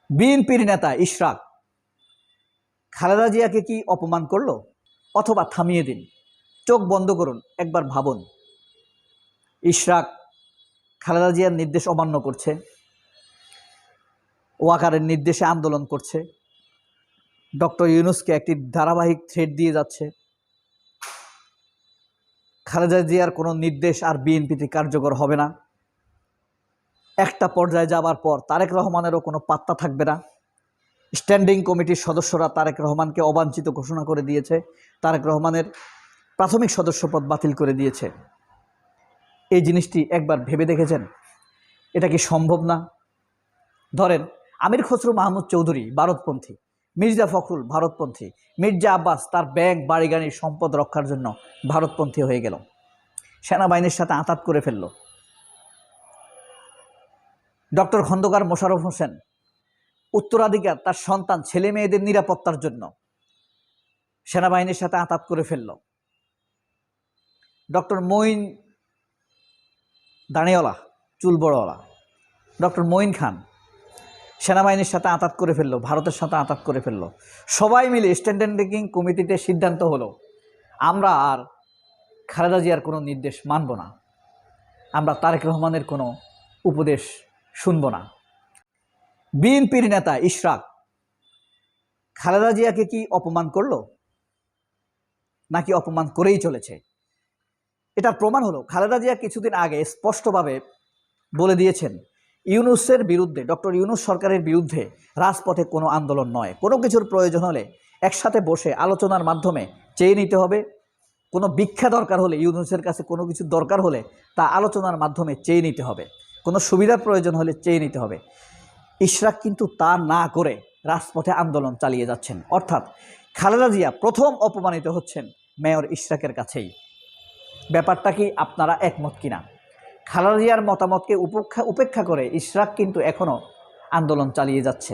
বিএনপির নেতা ইশরাক খালেদা জিয়াকে কি অপমান করলো, অথবা থামিয়ে দিন, চোখ বন্ধ করুন, একবার ভাবুন। ইশরাক খালেদা জিয়ার নির্দেশ অমান্য করছে, ওয়াকারের নির্দেশে আন্দোলন করছে, ডক্টর ইউনূসকে একটি ধারাবাহিক থ্রেট দিয়ে যাচ্ছে। খালেদা জিয়ার কোনো নির্দেশ আর বিএনপিতে কার্যকর হবে না। একটা পর্যায়ে যাবার পর তারেক রহমানেরও কোনো পাত্তা থাকবে না। স্ট্যান্ডিং কমিটির সদস্যরা তারেক রহমানকে অবাঞ্ছিত ঘোষণা করে দিয়েছে, তারেক রহমানের প্রাথমিক সদস্যপদ বাতিল করে দিয়েছে। এই জিনিসটি একবার ভেবে দেখেছেন? এটা কি সম্ভব না? ধরেন আমির খসরু মাহমুদ চৌধুরী ভারতপন্থী, মির্জা ফখরুল ভারতপন্থী, মির্জা আব্বাস তার ব্যাংক বাড়ি গাড়ির সম্পদ রক্ষার জন্য ভারতপন্থী হয়ে গেল, সেনাবাহিনীর সাথে আঁতাত করে ফেলল। ডক্টর খন্দকার মোশাররফ হোসেন উত্তরাধিকার তার সন্তান ছেলে মেয়েদের নিরাপত্তার জন্য সেনাবাহিনীর সাথে আঁতাত করে ফেলল। ডক্টর মঈন দাঁড়িওয়ালা, চুল বড়ওয়ালা ডক্টর মঈন খান সেনাবাহিনীর সাথে আঁতাত করে ফেললো, ভারতের সাথে আঁতাত করে ফেললো। সবাই মিলে স্ট্যান্ডিং কমিটিতে সিদ্ধান্ত হলো, আমরা আর খালেদা জিয়ার কোনো নির্দেশ মানব না, আমরা তারেক রহমানের কোনো উপদেশ শুনব না। বিএনপির নেতা ইশরাক খালেদা জিয়াকে কি অপমান করলো, নাকি অপমান করেই চলেছে? এটার প্রমাণ হলো খালেদা জিয়া কিছুদিন আগে স্পষ্টভাবে বলে দিয়েছেন, ইউনূসের বিরুদ্ধে, ডক্টর ইউনূস সরকারের বিরুদ্ধে রাজপথে কোনো আন্দোলন নয়, কোনো কিছুর প্রয়োজন হলে একসাথে বসে আলোচনার মাধ্যমে চেয়ে নিতে হবে। কোনো ভিক্ষা দরকার হলে, ইউনূসের কাছে কোনো কিছু দরকার হলে তা আলোচনার মাধ্যমে চেয়ে নিতে হবে, কোনো সুবিধার প্রয়োজন হলে চেয়ে নিতে হবে। ইশরাক কিন্তু তা না করে রাজপথে আন্দোলন চালিয়ে যাচ্ছেন, অর্থাৎ খালেদা জিয়া প্রথম অপমানিত হচ্ছেন মেয়র ইশরাকের কাছেই। ব্যাপারটা কি আপনারা একমত কিনা? খালেদা জিয়ার মতামতকে উপেক্ষা করে ইশরাক কিন্তু এখনও আন্দোলন চালিয়ে যাচ্ছে।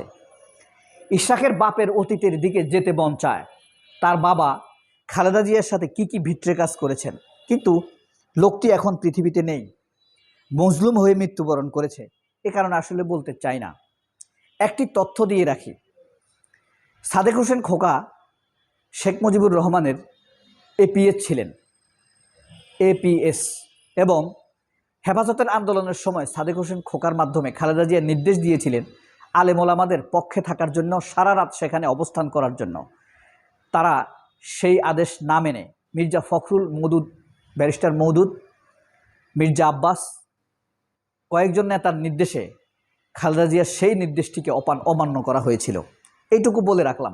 ইশরাকের বাপের অতীতের দিকে যেতে মন চায়, তার বাবা খালেদা জিয়ার সাথে কি কি ভিট্রে কাজ করেছেন, কিন্তু লোকটি এখন পৃথিবীতে নেই, মজলুম হয়ে মৃত্যুবরণ করেছে। এ কারণে আসলে বলতে চাই না। একটি তথ্য দিয়ে রাখি, সাদেক হোসেন খোকা শেখ মুজিবুর রহমানের এপিএস ছিলেন, এপিএস, এবং হেফাজতের আন্দোলনের সময় সাদেক হোসেন খোকার মাধ্যমে খালেদা জিয়া নির্দেশ দিয়েছিলেন আলেম ওলামাদের পক্ষে থাকার জন্য, সারা রাত সেখানে অবস্থান করার জন্য। তারা সেই আদেশ না মেনে মির্জা ফখরুল, মওদুদ, ব্যারিস্টার মওদুদ, মির্জা আব্বাস কয়েকজন নেতার নির্দেশে খালেদা জিয়ার সেই নির্দেশটিকে অমান্য করা হয়েছিল। এইটুকু বলে রাখলাম।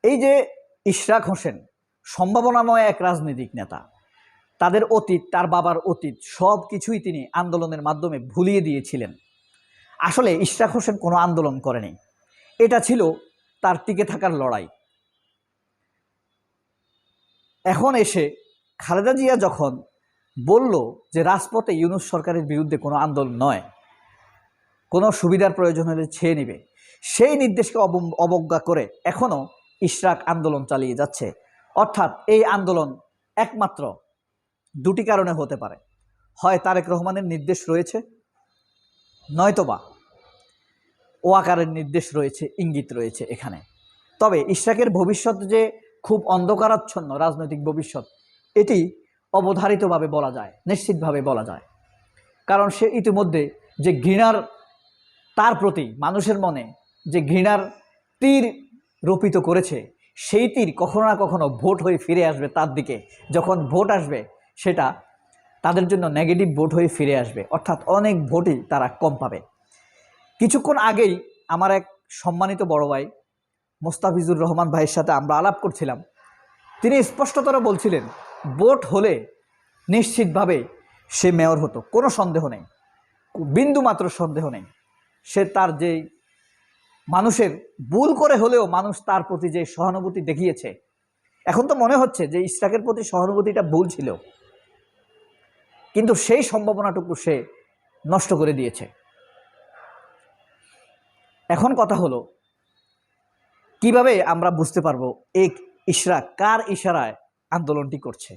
এই যে ইশরাক হোসেন সম্ভাবনাময় এক রাজনৈতিক নেতা, তাদের অতীত, তার বাবার অতীত সব কিছুই তিনি আন্দোলনের মাধ্যমে ভুলিয়ে দিয়েছিলেন। আসলে ইশরাক হোসেন কোনো আন্দোলন করেনি, এটা ছিল তার টিকে থাকার লড়াই। এখন এসে খালেদা জিয়া যখন বলল যে রাজপথে ইউনূস সরকারের বিরুদ্ধে কোনো আন্দোলন নয়, কোনো সুবিধার প্রয়োজন হলে ছেয়ে নেবে, সেই নির্দেশকে অবজ্ঞা করে এখনও ইশরাক আন্দোলন চালিয়ে যাচ্ছে। অর্থাৎ এই আন্দোলন একমাত্র দুটি কারণে হতে পারে, হয় তারেক রহমানের নির্দেশ রয়েছে, নয়তোবা ওয়াকারের নির্দেশ রয়েছে, ইঙ্গিত রয়েছে এখানে। তবে ইশরাকের ভবিষ্যৎ যে খুব অন্ধকারাচ্ছন্ন রাজনৈতিক ভবিষ্যৎ, এটি অবধারিতভাবে বলা যায়, নিশ্চিতভাবে বলা যায়। কারণ সে ইতিমধ্যে যে ঘৃণার, তার প্রতি মানুষের মনে যে ঘৃণার তীর রোপিত করেছে, সেই তীর কখনো না কখনো ভোট হয়ে ফিরে আসবে তার দিকে। যখন ভোট আসবে সেটা তাদের জন্য নেগেটিভ ভোট হয়ে ফিরে আসবে, অর্থাৎ অনেক ভোটই তারা কম পাবে। কিছুক্ষণ আগেই আমার এক সম্মানিত বড় ভাই মোস্তাফিজুর রহমান ভাইয়ের সাথে আমরা আলাপ করছিলাম। তিনি স্পষ্টতর বলছিলেন, ভোট হলে নিশ্চিতভাবে সে মেয়র হতো, কোনো সন্দেহ নেই, বিন্দুমাত্র সন্দেহ নেই। সে তার যে মানুষের ভুল করে হলেও মানুষ তার প্রতি যে সহানুভূতি দেখিয়েছে, এখন তো মনে হচ্ছে যে ইশরাকের প্রতি সহানুভূতিটা ভুল ছিল, কিন্তু সেই সম্ভাবনাটুকু সে নষ্ট করে দিয়েছে। এখন কথা হলো, কিভাবে আমরা বুঝতে পারবো এই ইশরাক কার ইশারায় আন্দোলনটি করছে?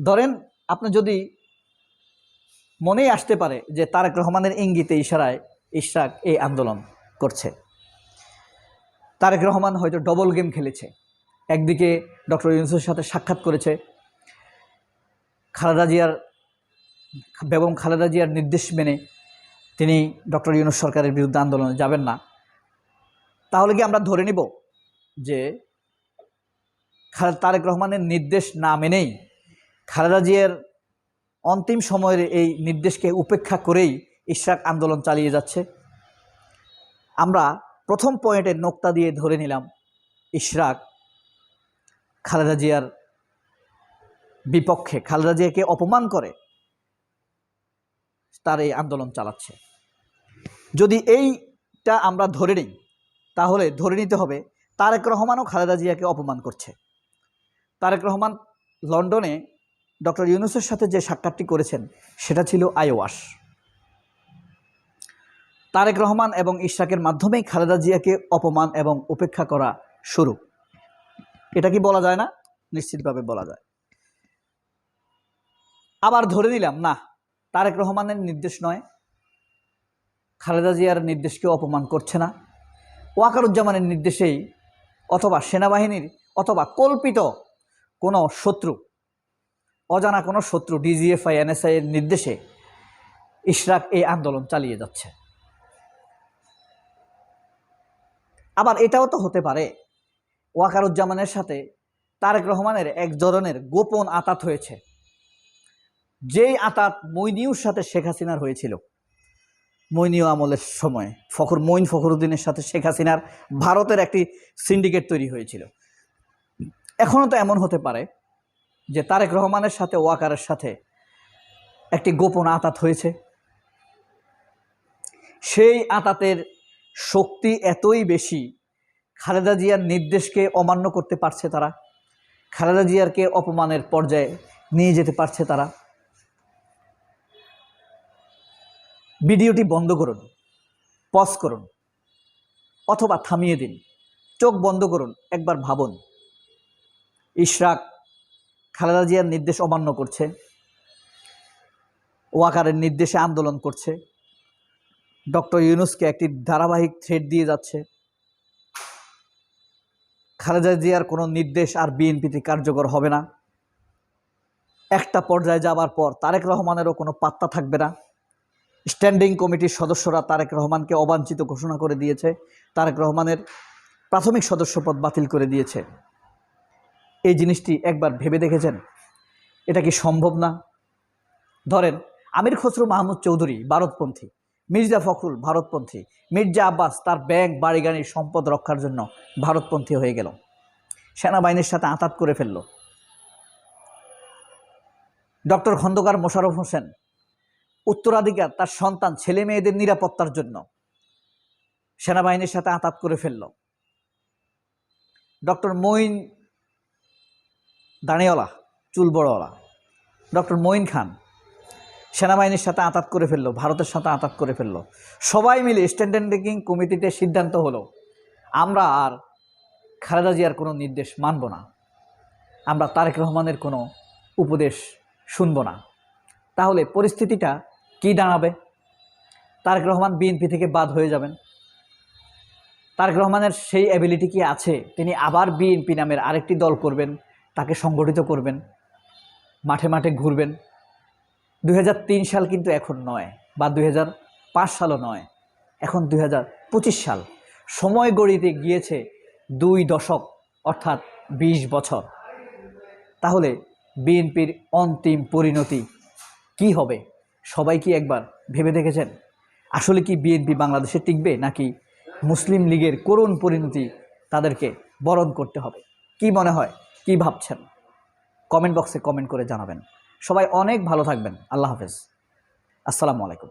ধরেন আপনি যদি মনেই আসতে পারে যে তারেক রহমানের ইঙ্গিতে ইশারায় ইশরাক এই আন্দোলন করছে। তারেক রহমান হয়তো ডবল গেম খেলেছে। একদিকে ডক্টর ইউনূসের সাথে সাক্ষাৎ করেছে, বেগম খালেদা জিয়ার নির্দেশ মেনে তিনি ডক্টর ইউনূস সরকারের বিরুদ্ধে আন্দোলনে যাবেন না। তাহলে কি আমরা ধরে নিব যে তারেক রহমানের নির্দেশ না মেনেই খালেদা জিয়ার অন্তিম সময়ের এই নির্দেশকে উপেক্ষা করেই ইশরাক আন্দোলন চালিয়ে যাচ্ছে? আমরা প্রথম পয়েন্টের নোক্তা দিয়ে ধরে নিলাম ইশরাক খালেদা জিয়ার বিপক্ষে, খালেদা জিয়াকে অপমান করে তার এই আন্দোলন চালাচ্ছে। যদি এইটা আমরা ধরে নিই, তাহলে ধরে নিতে হবে তারেক রহমানও খালেদা জিয়াকে অপমান করছে। তারেক রহমান লন্ডনে ডক্টর ইউনূসের সাথে যে সাক্ষাৎটি করেছেন সেটা ছিল আইওয়াশ। তারেক রহমান এবং ইশরাকের মাধ্যমেই খালেদা জিয়াকে অপমান এবং উপেক্ষা করা শুরু। এটা কি বলা যায় না? নিশ্চিতভাবে বলা যায়। আবার ধরে নিলাম না, তারেক রহমানের নির্দেশ নয়, খালেদা জিয়ার নির্দেশকে অপমান করছে না, ওয়াকারুজ্জামানের নির্দেশেই অথবা সেনাবাহিনীর অথবা কল্পিত কোনো শত্রু, অজানা কোনো শত্রু ডিজিএফআই এনএসআই এর নির্দেশে ইশরাক এই আন্দোলন চালিয়ে যাচ্ছে। আবার এটাও তো হতে পারে ওয়াকারুজ্জামানের সাথে তারেক রহমানের এক ধরনের গোপন আঁতাত হয়েছে, যেই আঁতাত মইনিউর সাথে শেখ হাসিনার হয়েছিল। মইনিউ আমলের সময় ফখরুদ্দিনের সাথে শেখ হাসিনার ভারতের একটি সিন্ডিকেট তৈরি হয়েছিল। এখনও তো এমন হতে পারে যে তারেক রহমানের সাথে ওয়াকারের সাথে একটি গোপন আঁতাত হয়েছে। সেই আঁতাতের শক্তি এতই বেশি, খালেদা জিয়ার নির্দেশকে অমান্য করতে পারছে তারা, খালেদা জিয়ারকে অপমানের পর্যায়ে নিয়ে যেতে পারছে তারা। ভিডিওটি বন্ধ করুন, পজ করুন, অথবা থামিয়ে দিন, চোখ বন্ধ করুন, একবার ভাবুন। ইশরাক খালেদা জিয়ার নির্দেশ অমান্য করছে, ওয়াকারের নির্দেশে আন্দোলন করছে, ডক্টর ইউনূসকে একটি ধারাবাহিক থ্রেট দিয়ে যাচ্ছে। খালেদা জিয়ার কোনো নির্দেশ আর বিএনপিতে কার্যকর হবে না। একটা পর্যায়ে যাবার পর তারেক রহমানেরও কোনো পাত্তা থাকবে না। স্ট্যান্ডিং কমিটির সদস্যরা তারেক রহমানকে অবাঞ্ছিত ঘোষণা করে দিয়েছে, তারেক রহমানের প্রাথমিক সদস্যপদ বাতিল করে দিয়েছে। এই জিনিসটি একবার ভেবে দেখেছেন? এটা কি সম্ভব না? ধরেন আমির খসরু মাহমুদ চৌধুরী ভারতপন্থী, মির্জা ফখরুল ভারতপন্থী, মির্জা আব্বাস তার ব্যাংক বাড়ি গাড়ির সম্পদ রক্ষার জন্য ভারতপন্থী হয়ে গেল, সেনাবাহিনীর সাথে আঁতাত করে ফেলল। ডক্টর খন্দকার মোশাররফ হোসেন উত্তরাধিকার তার সন্তান ছেলে মেয়েদের নিরাপত্তার জন্য সেনাবাহিনীর সাথে আঁতাত করে ফেলল। ডক্টর মঈন দাঁড়িওয়ালা, চুল বড়ওয়ালা ডক্টর মঈন খান সেনাবাহিনীর সাথে আঁতাত করে ফেলল, ভারতের সাথে আঁতাত করে ফেলল। সবাই মিলে স্ট্যান্ডিং কমিটিতে সিদ্ধান্ত হলো আমরা আর খালেদা জিয়ার কোনো নির্দেশ মানব না, আমরা তারেক রহমানের কোনো উপদেশ শুনব না। তাহলে পরিস্থিতিটা কি দাঁড়াবে? তারেক রহমান বিএনপি থেকে বাদ হয়ে যাবেন। তারেক রহমানের সেই অ্যাবিলিটি কি আছে তিনি আবার বিএনপি নামের আরেকটি দল করবেন, তাকে সংগঠিত করবেন, মাঠে মাঠে ঘুরবেন? 2003 সাল কিন্তু এখন নয়, বা 2005 সালও নয়, এখন 2025 সাল। সময় গড়িতে গিয়েছে 2 দশক, অর্থাৎ 20 বছর। তাহলে বিএনপির অন্তিম পরিণতি কি হবে সবাই কি একবার ভেবে দেখেছেন? আসলে কি বিএনপি বাংলাদেশে টিকবে, নাকি মুসলিম লীগের করুণ পরিণতি তাদেরকে বরণ করতে হবে? কি মনে হয়, কি ভাবছেন? কমেন্ট বক্সে কমেন্ট করে জানাবেন। সবাই অনেক ভালো থাকবেন। আল্লাহ হাফেজ, আসসালামু আলাইকুম।